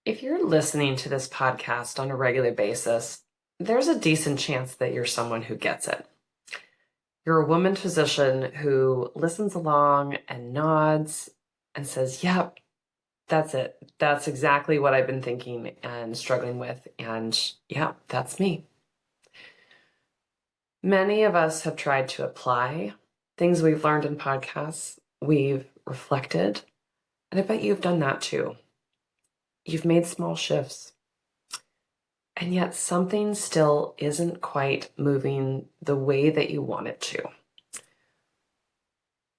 If you're listening to this podcast on a regular basis, there's a decent chance that you're someone who gets it. You're a woman physician who listens along and nods and says, yep, that's it. That's exactly what I've been thinking and struggling with. And yeah, that's me. Many of us have tried to apply things we've learned in podcasts. We've reflected, and I bet you've done that too. You've made small shifts. And yet something still isn't quite moving the way that you want it to.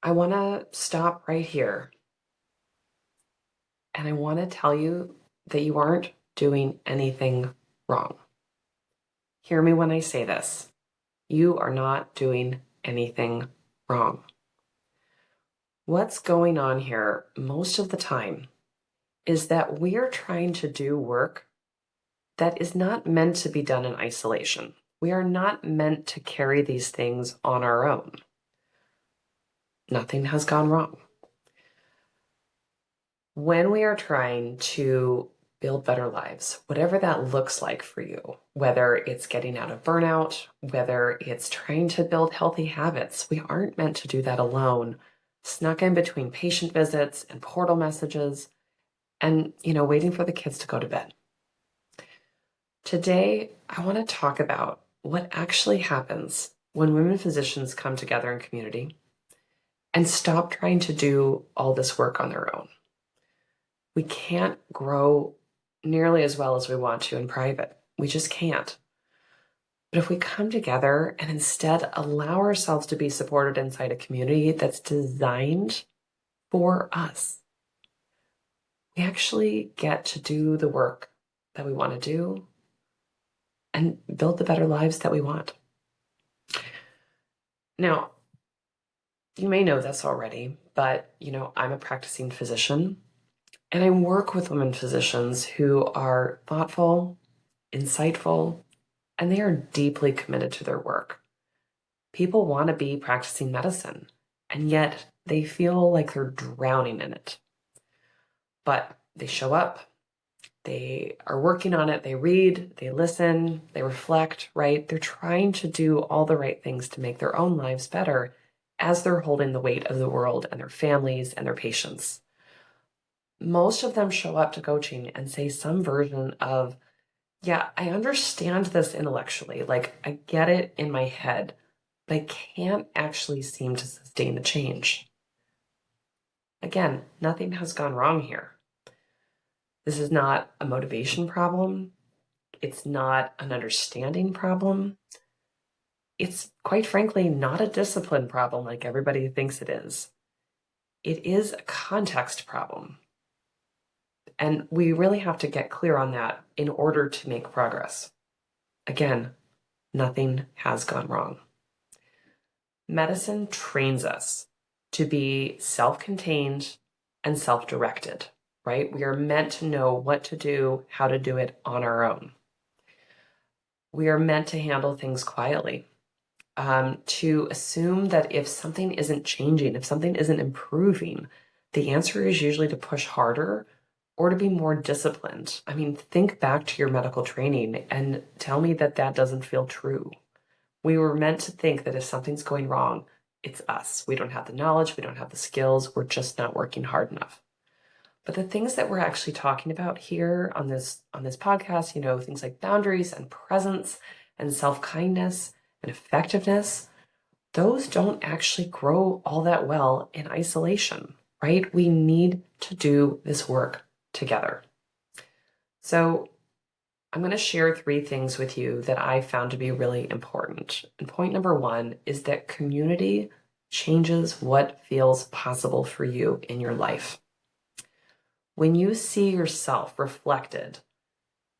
I want to stop right here. And I want to tell you that you aren't doing anything wrong. Hear me when I say this. You are not doing anything wrong. What's going on here most of the time is that we are trying to do work that is not meant to be done in isolation. We are not meant to carry these things on our own. Nothing has gone wrong. When we are trying to build better lives, whatever that looks like for you, whether it's getting out of burnout, whether it's trying to build healthy habits, we aren't meant to do that alone, snuck in between patient visits and portal messages and, waiting for the kids to go to bed. Today, I want to talk about what actually happens when women physicians come together in community and stop trying to do all this work on their own. We can't grow nearly as well as we want to in private. We just can't. But if we come together and instead allow ourselves to be supported inside a community that's designed for us, we actually get to do the work that we want to do and build the better lives that we want. Now, you may know this already, but I'm a practicing physician and I work with women physicians who are thoughtful, insightful, and they are deeply committed to their work. People want to be practicing medicine, and yet they feel like they're drowning in it. But they show up. They are working on it. They read, they listen, they reflect, right? They're trying to do all the right things to make their own lives better as they're holding the weight of the world and their families and their patients. Most of them show up to coaching and say some version of, yeah, I understand this intellectually. Like, I get it in my head, but I can't actually seem to sustain the change. Again, nothing has gone wrong here. This is not a motivation problem. It's not an understanding problem. It's, quite frankly, not a discipline problem like everybody thinks it is. It is a context problem. And we really have to get clear on that in order to make progress. Again, nothing has gone wrong. Medicine trains us to be self-contained and self-directed. Right? We are meant to know what to do, how to do it on our own. We are meant to handle things quietly, to assume that if something isn't changing, if something isn't improving, the answer is usually to push harder or to be more disciplined. I mean, think back to your medical training and tell me that that doesn't feel true. We were meant to think that if something's going wrong, it's us. We don't have the knowledge, we don't have the skills, we're just not working hard enough. But the things that we're actually talking about here on this podcast, things like boundaries and presence and self-kindness and effectiveness, those don't actually grow all that well in isolation, right? We need to do this work together. So I'm going to share 3 things with you that I found to be really important. And point number 1 is that community changes what feels possible for you in your life. When you see yourself reflected,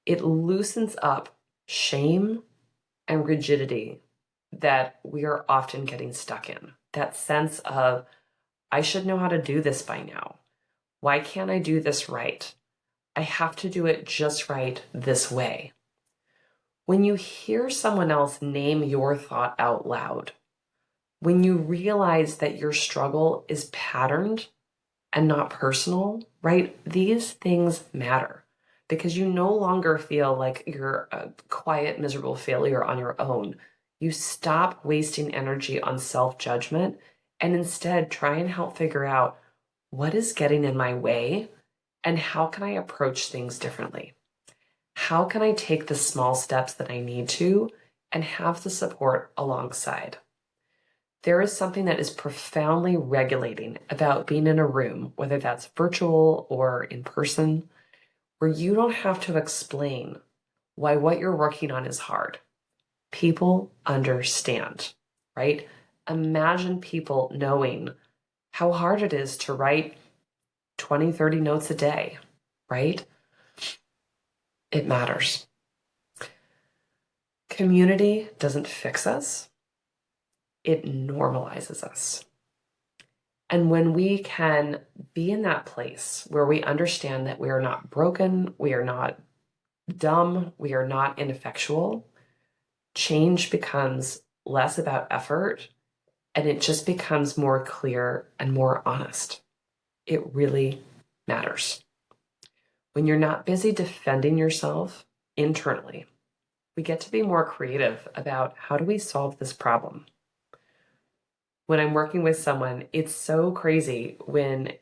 it loosens up shame and rigidity that we are often getting stuck in. That sense of, I should know how to do this by now. Why can't I do this right? I have to do it just right this way. When you hear someone else name your thought out loud, when you realize that your struggle is patterned and not personal, right? These things matter. because you no longer feel like you're a quiet, miserable failure on your own. You stop wasting energy on self-judgment and instead try and help figure out what is getting in my way and how can I approach things differently? How can I take the small steps that I need to and have the support alongside? There is something that is profoundly regulating about being in a room, whether that's virtual or in person, where you don't have to explain why what you're working on is hard. People understand, right? Imagine people knowing how hard it is to write 20, 30 notes a day, right? It matters. Community doesn't fix us, it normalizes us. And when we can be in that place where we understand that we are not broken, we are not dumb, we are not ineffectual, change becomes less about effort and it just becomes more clear and more honest. It really matters. When you're not busy defending yourself internally, we get to be more creative about how do we solve this problem. When I'm working with someone, it's so crazy when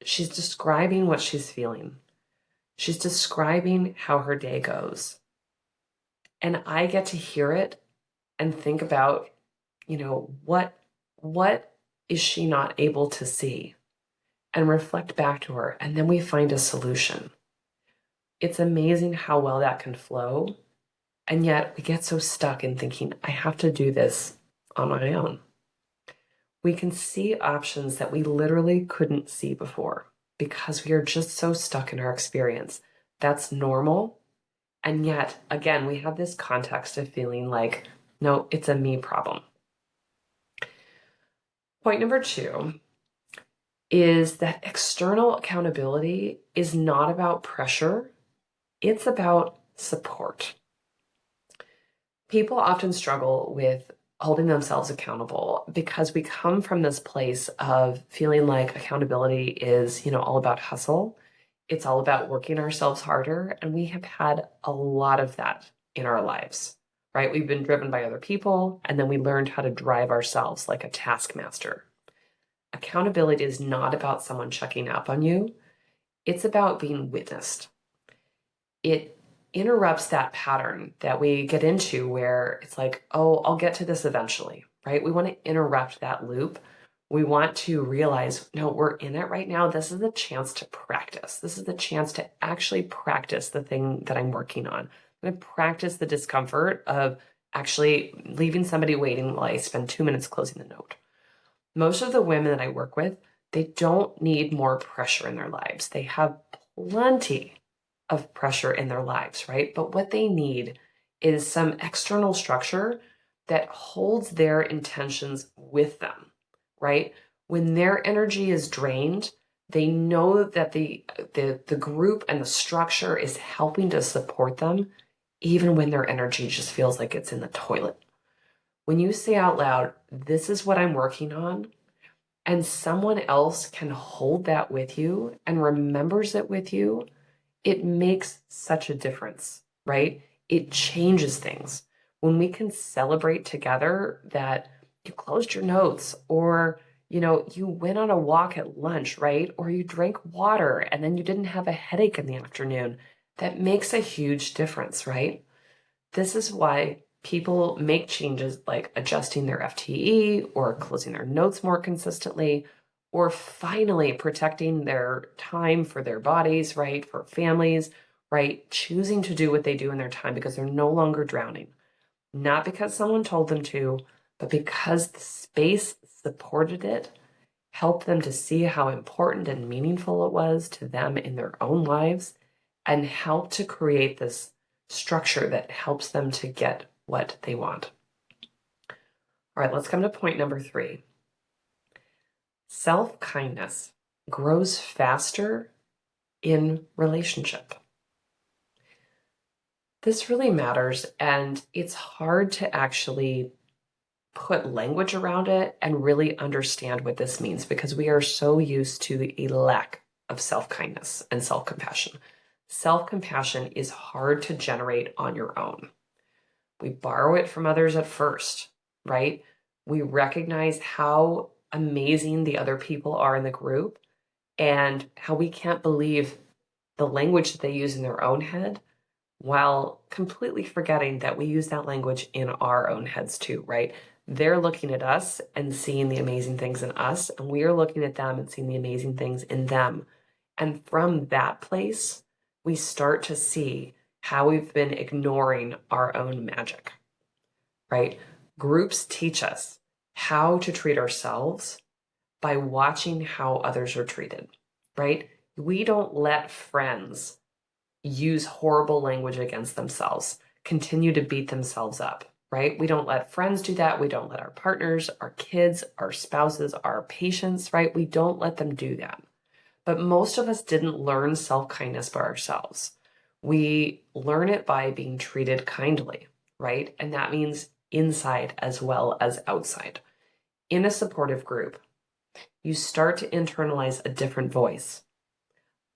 she's describing what she's feeling. She's describing how her day goes. And I get to hear it and think about, what is she not able to see? And reflect back to her. And then we find a solution. It's amazing how well that can flow. And yet we get so stuck in thinking, I have to do this on my own. We can see options that we literally couldn't see before because we are just so stuck in our experience. That's normal. And yet, again, we have this context of feeling like, no, it's a me problem. Point number 2 is that external accountability is not about pressure. It's about support. People often struggle with holding themselves accountable because we come from this place of feeling like accountability is, all about hustle. It's all about working ourselves harder. And we have had a lot of that in our lives, right? We've been driven by other people, and then we learned how to drive ourselves like a taskmaster. Accountability is not about someone checking up on you. It's about being witnessed. It interrupts that pattern that we get into where it's like, oh, I'll get to this eventually, right? We want to interrupt that loop. We want to realize, no, we're in it right now. This is the chance to practice. This is the chance to actually practice the thing that I'm working on. I'm going to practice the discomfort of actually leaving somebody waiting while I spend 2 minutes closing the note. Most of the women that I work with, they don't need more pressure in their lives. They have plenty of pressure in their lives, right? But what they need is some external structure that holds their intentions with them, right? When their energy is drained, they know that the group and the structure is helping to support them, even when their energy just feels like it's in the toilet. When you say out loud, this is what I'm working on, and someone else can hold that with you and remembers it with you, it makes such a difference, right? It changes things. When we can celebrate together that you closed your notes or, you went on a walk at lunch, right? Or you drank water and then you didn't have a headache in the afternoon, that makes a huge difference, right? This is why people make changes like adjusting their FTE or closing their notes more consistently, or finally protecting their time for their bodies, right? For families, right? Choosing to do what they do in their time because they're no longer drowning. Not because someone told them to, but because the space supported it, helped them to see how important and meaningful it was to them in their own lives, and helped to create this structure that helps them to get what they want. All right, let's come to point number 3. Self-kindness grows faster in relationship. This really matters, and it's hard to actually put language around it and really understand what this means because we are so used to a lack of self-kindness and self-compassion. Self-compassion is hard to generate on your own. We borrow it from others at first, right? We recognize how amazing the other people are in the group and how we can't believe the language that they use in their own head, while completely forgetting that we use that language in our own heads too, right? They're looking at us and seeing the amazing things in us, and we are looking at them and seeing the amazing things in them. And from that place, we start to see how we've been ignoring our own magic, right? Groups teach us how to treat ourselves by watching how others are treated, right? We don't let friends use horrible language against themselves, continue to beat themselves up, right? We don't let friends do that. We don't let our partners, our kids, our spouses, our patients, right? We don't let them do that. But most of us didn't learn self-kindness by ourselves. We learn it by being treated kindly, right? And that means inside as well as outside. In a supportive group, you start to internalize a different voice,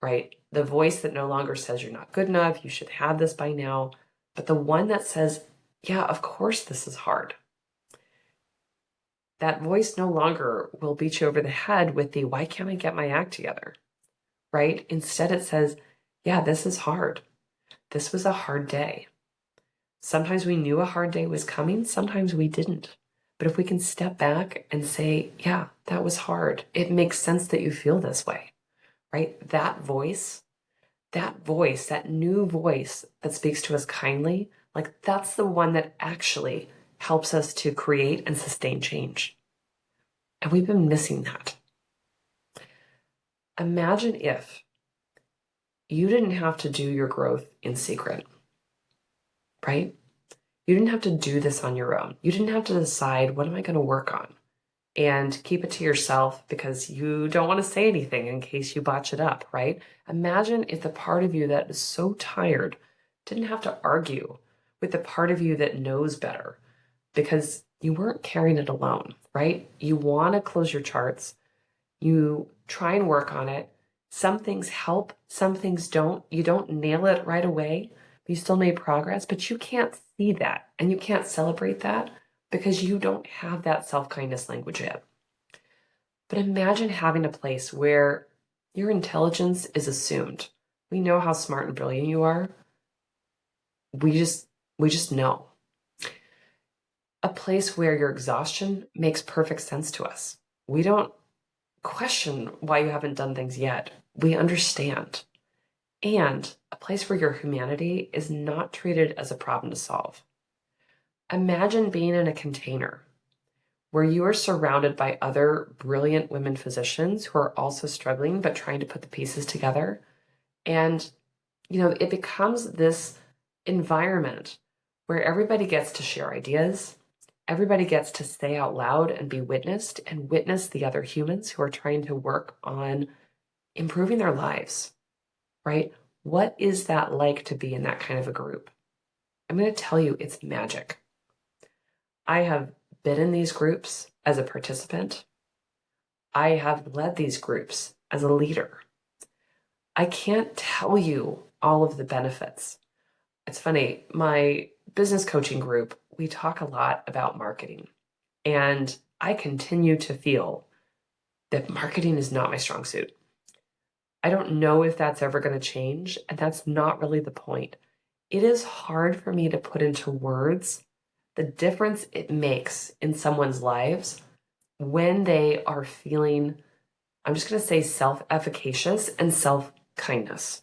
right? The voice that no longer says you're not good enough, you should have this by now, but the one that says, yeah, of course this is hard. That voice no longer will beat you over the head with the, why can't I get my act together, right? Instead it says, yeah, this is hard. This was a hard day. Sometimes we knew a hard day was coming, sometimes we didn't. But if we can step back and say, yeah, that was hard. It makes sense that you feel this way, right? That voice, that new voice that speaks to us kindly, like that's the one that actually helps us to create and sustain change. And we've been missing that. Imagine if you didn't have to do your growth in secret, right? You didn't have to do this on your own. You didn't have to decide, what am I going to work on? And keep it to yourself because you don't want to say anything in case you botch it up, right? Imagine if the part of you that is so tired didn't have to argue with the part of you that knows better because you weren't carrying it alone, right? You want to close your charts. You try and work on it. Some things help, some things don't. You don't nail it right away. You still made progress, but you can't see that and you can't celebrate that because you don't have that self-kindness language yet. But imagine having a place where your intelligence is assumed. We know how smart and brilliant you are. We just know. A place where your exhaustion makes perfect sense to us. We don't question why you haven't done things yet. We understand. And a place where your humanity is not treated as a problem to solve. Imagine being in a container where you are surrounded by other brilliant women physicians who are also struggling but trying to put the pieces together. And, it becomes this environment where everybody gets to share ideas, everybody gets to say out loud and be witnessed and witness the other humans who are trying to work on improving their lives, right? What is that like to be in that kind of a group? I'm going to tell you, it's magic. I have been in these groups as a participant. I have led these groups as a leader. I can't tell you all of the benefits. It's funny, my business coaching group, we talk a lot about marketing. And I continue to feel that marketing is not my strong suit. I don't know if that's ever going to change, and that's not really the point. It is hard for me to put into words the difference it makes in someone's lives when they are feeling, I'm just going to say self-efficacious and self-kindness,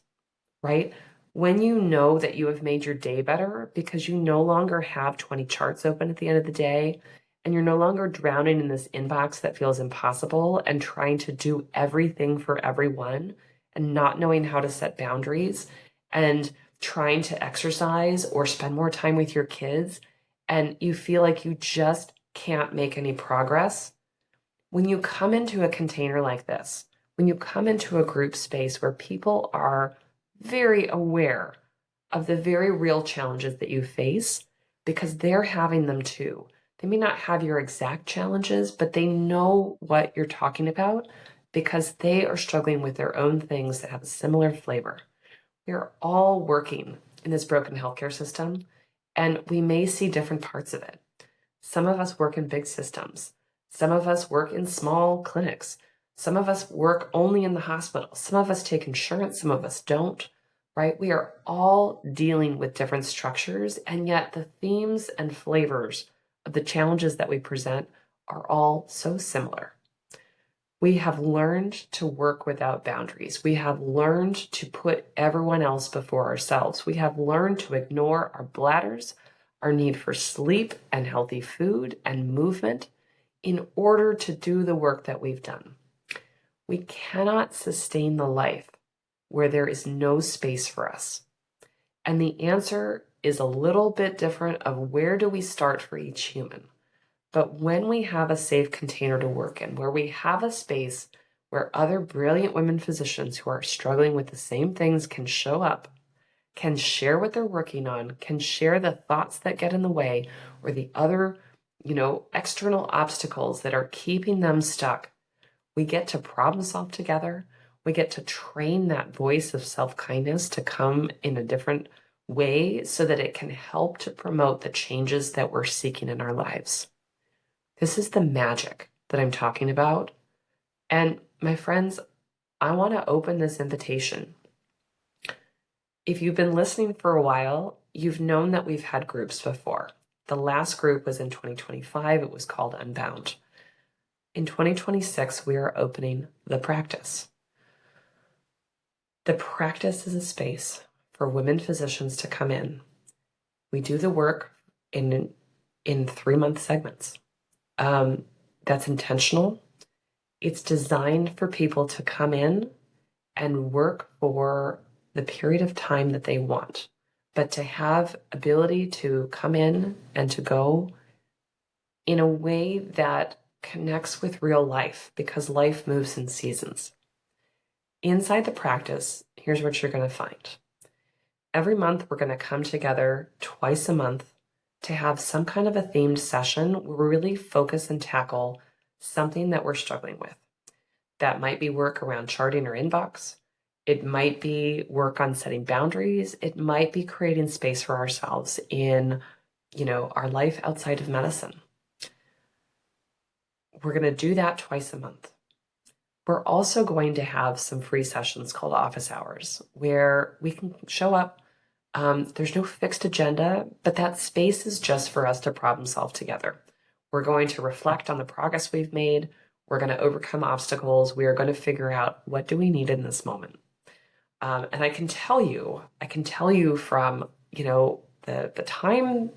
right? When you know that you have made your day better because you no longer have 20 charts open at the end of the day, and you're no longer drowning in this inbox that feels impossible and trying to do everything for everyone and not knowing how to set boundaries and trying to exercise or spend more time with your kids, and you feel like you just can't make any progress. When you come into a container like this, when you come into a group space where people are very aware of the very real challenges that you face because they're having them too. They may not have your exact challenges, but they know what you're talking about because they are struggling with their own things that have a similar flavor. We are all working in this broken healthcare system, and we may see different parts of it. Some of us work in big systems. Some of us work in small clinics. Some of us work only in the hospital. Some of us take insurance, some of us don't, right? We are all dealing with different structures, and yet the themes and flavors of the challenges that we present are all so similar. We have learned to work without boundaries. We have learned to put everyone else before ourselves. We have learned to ignore our bladders, our need for sleep and healthy food and movement in order to do the work that we've done. We cannot sustain the life where there is no space for us. And the answer is a little bit different of where do we start for each human. But when we have a safe container to work in, where we have a space where other brilliant women physicians who are struggling with the same things can show up, can share what they're working on, can share the thoughts that get in the way or the other, external obstacles that are keeping them stuck, we get to problem solve together. We get to train that voice of self-kindness to come in a different way so that it can help to promote the changes that we're seeking in our lives. This is the magic that I'm talking about. And my friends, I want to open this invitation. If you've been listening for a while, you've known that we've had groups before. The last group was in 2025. It was called Unbound. In 2026, we are opening the practice. The practice is a space for women physicians to come in. We do the work in 3-month segments. That's intentional. It's designed for people to come in and work for the period of time that they want, but to have ability to come in and to go in a way that connects with real life, because life moves in seasons. Inside the practice, here's what you're going to find. Every month, we're going to come together twice a month to have some kind of a themed session where we really focus and tackle something that we're struggling with. That might be work around charting our inbox. It might be work on setting boundaries. It might be creating space for ourselves in, our life outside of medicine. We're going to do that twice a month. We're also going to have some free sessions called office hours where we can show up. There's no fixed agenda, but that space is just for us to problem solve together. We're going to reflect on the progress we've made. We're going to overcome obstacles. We are going to figure out what do we need in this moment. And I can tell you from, the time,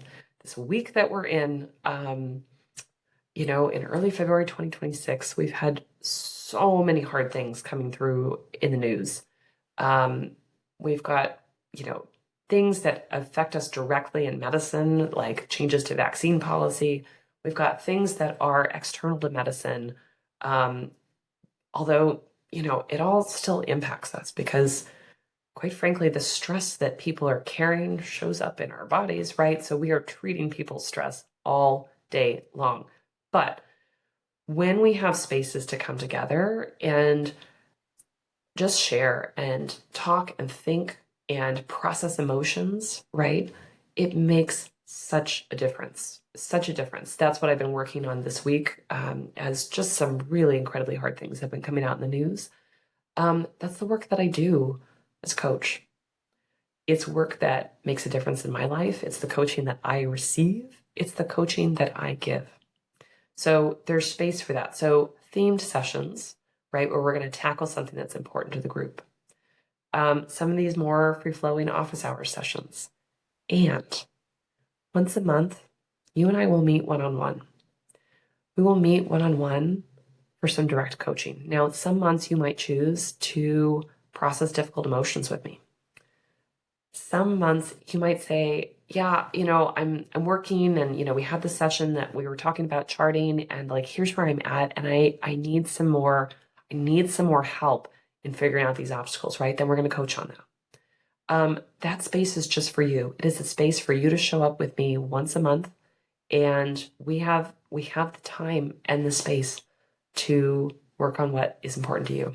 this week that we're in early February 2026, we've had so many hard things coming through in the news. We've got, things that affect us directly in medicine, like changes to vaccine policy. We've got things that are external to medicine, although, it all still impacts us because, quite frankly, the stress that people are carrying shows up in our bodies, right? So we are treating people's stress all day long. But when we have spaces to come together and just share and talk and think and process emotions, right? It makes such a difference, such a difference. That's what I've been working on this week, as just some really incredibly hard things have been coming out in the news. That's the work that I do as a coach. It's work that makes a difference in my life. It's the coaching that I receive. It's the coaching that I give. So there's space for that. So themed sessions, right, where we're going to tackle something that's important to the group. Some of these more free-flowing office hour sessions. And once a month, you and I will meet one-on-one. We will meet one-on-one for some direct coaching. Now, some months you might choose to process difficult emotions with me. Some months you might say, yeah, I'm working and, we had this session that we were talking about charting and like, here's where I'm at. And I need some more help in figuring out these obstacles, right? Then we're going to coach on that. That space is just for you. It is a space for you to show up with me once a month. And we have the time and the space to work on what is important to you.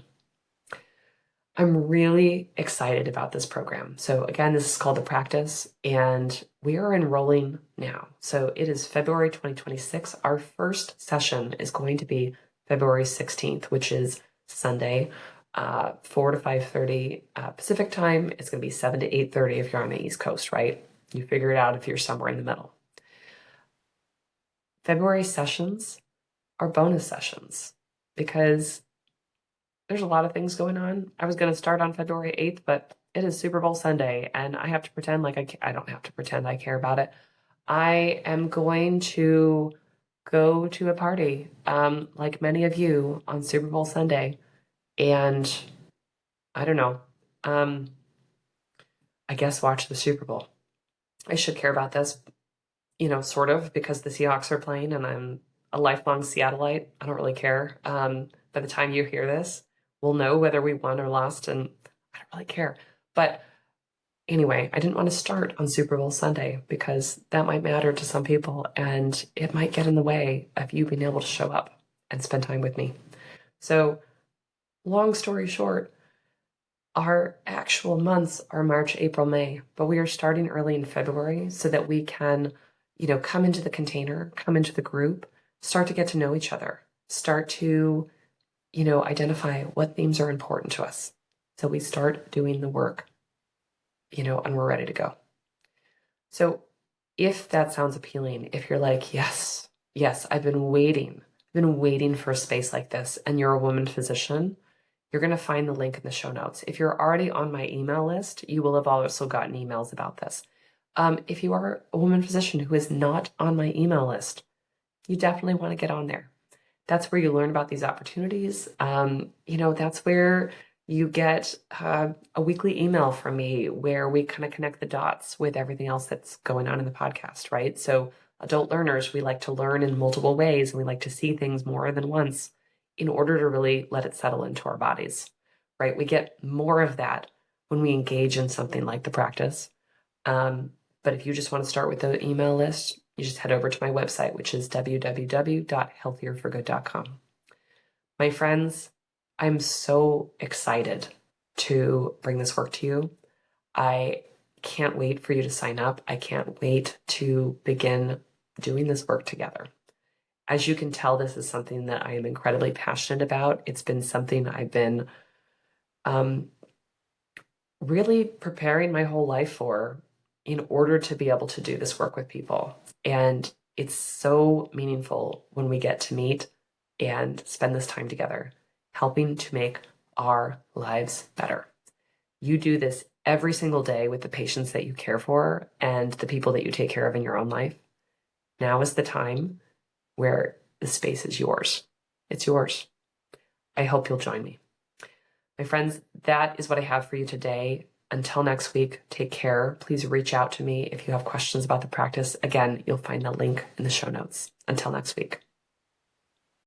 I'm really excited about this program. So again, this is called The Practice, and we are enrolling now. So it is February 2026. Our first session is going to be February 16th, which is Sunday, 4 to 5:30 Pacific time. It's going to be 7 to 8:30 if you're on the East Coast, right? You figure it out if you're somewhere in the middle. February sessions are bonus sessions because there's a lot of things going on. I was going to start on February 8th, but it is Super Bowl Sunday, and I have to pretend like I don't have to pretend I care about it. I am going to go to a party, like many of you, on Super Bowl Sunday, and I don't know, I guess watch the Super Bowl. I should care about this, sort of, because the Seahawks are playing, and I'm a lifelong Seattleite. I don't really care. By the time you hear this, we'll know whether we won or lost, and I don't really care. But anyway, I didn't want to start on Super Bowl Sunday because that might matter to some people, and it might get in the way of you being able to show up and spend time with me. So, long story short, our actual months are March, April, May, but we are starting early in February so that we can, come into the container, come into the group, start to get to know each other, start to, identify what themes are important to us. So we start doing the work, and we're ready to go. So if that sounds appealing, if you're like, yes, I've been waiting for a space like this, and you're a woman physician, you're going to find the link in the show notes. If you're already on my email list, you will have also gotten emails about this. If you are a woman physician who is not on my email list, you definitely want to get on there. That's where you learn about these opportunities. That's where you get a weekly email from me where we kind of connect the dots with everything else that's going on in the podcast, right? So adult learners, we like to learn in multiple ways, and we like to see things more than once in order to really let it settle into our bodies, right? We get more of that when we engage in something like the practice. But if you just want to start with the email list, you just head over to my website, which is www.healthierforgood.com. My friends, I'm so excited to bring this work to you. I can't wait for you to sign up. I can't wait to begin doing this work together. As you can tell, this is something that I am incredibly passionate about. It's been something I've been really preparing my whole life for in order to be able to do this work with people. And it's so meaningful when we get to meet and spend this time together, helping to make our lives better. You do this every single day with the patients that you care for and the people that you take care of in your own life. Now is the time where the space is yours. It's yours. I hope you'll join me. My friends, that is what I have for you today. Until next week, take care. Please reach out to me if you have questions about the practice. Again, you'll find the link in the show notes. Until next week.